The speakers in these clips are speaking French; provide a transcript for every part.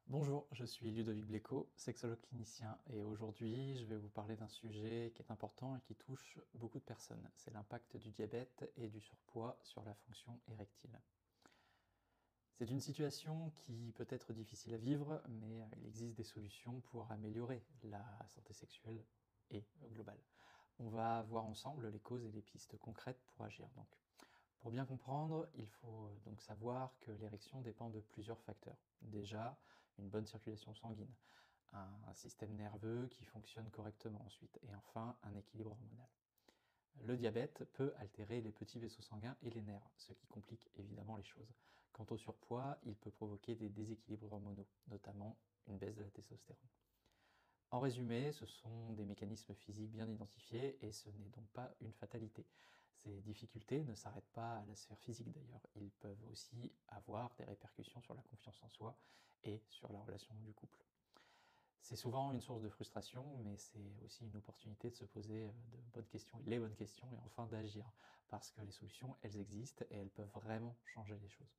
Bonjour, je suis Ludovic Bléco, sexologue clinicien, et aujourd'hui je vais vous parler d'un sujet qui est important et qui touche beaucoup de personnes. C'est l'impact du diabète et du surpoids sur la fonction érectile. C'est une situation qui peut être difficile à vivre, mais il existe des solutions pour améliorer la santé sexuelle et globale. On va voir ensemble les causes et les pistes concrètes pour agir. Donc, pour bien comprendre, il faut donc savoir que l'érection dépend de plusieurs facteurs. Déjà, une bonne circulation sanguine, un système nerveux qui fonctionne correctement ensuite, et enfin un équilibre hormonal. Le diabète peut altérer les petits vaisseaux sanguins et les nerfs, ce qui complique évidemment les choses. Quant au surpoids, il peut provoquer des déséquilibres hormonaux, notamment une baisse de la testostérone. En résumé, ce sont des mécanismes physiques bien identifiés et ce n'est donc pas une fatalité. Ces difficultés ne s'arrêtent pas à la sphère physique d'ailleurs, ils peuvent aussi avoir des répercussions sur la confiance en soi et sur la relation du couple. C'est souvent une source de frustration, mais c'est aussi une opportunité de se poser de bonnes questions, les bonnes questions, et enfin d'agir, parce que les solutions, elles existent et elles peuvent vraiment changer les choses.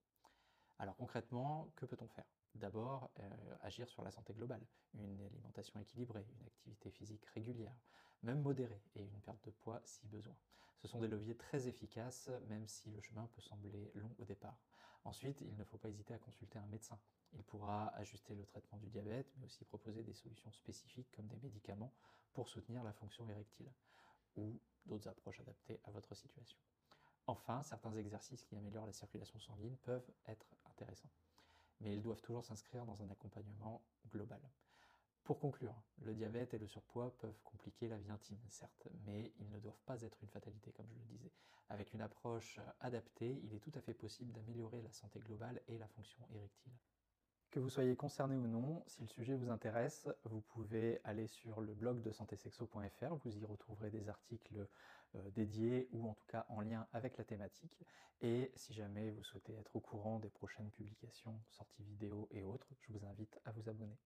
Alors concrètement, que peut-on faire? D'abord, agir sur la santé globale, une alimentation équilibrée, une activité physique régulière, même modérée, et une perte de poids si besoin. Ce sont des leviers très efficaces, même si le chemin peut sembler long au départ. Ensuite, il ne faut pas hésiter à consulter un médecin. Il pourra ajuster le traitement du diabète, mais aussi proposer des solutions spécifiques comme des médicaments pour soutenir la fonction érectile, ou d'autres approches adaptées à votre situation. Enfin, certains exercices qui améliorent la circulation sanguine peuvent être intéressants, mais ils doivent toujours s'inscrire dans un accompagnement global. Pour conclure, le diabète et le surpoids peuvent compliquer la vie intime, certes, mais ils ne doivent pas être une fatalité, comme je le disais. Avec une approche adaptée, il est tout à fait possible d'améliorer la santé globale et la fonction érectile. Que vous soyez concerné ou non, si le sujet vous intéresse, vous pouvez aller sur le blog de santésexo.fr, vous y retrouverez des articles dédiés ou en tout cas en lien avec la thématique. Et si jamais vous souhaitez être au courant des prochaines publications, sorties vidéo et autres, je vous invite à vous abonner.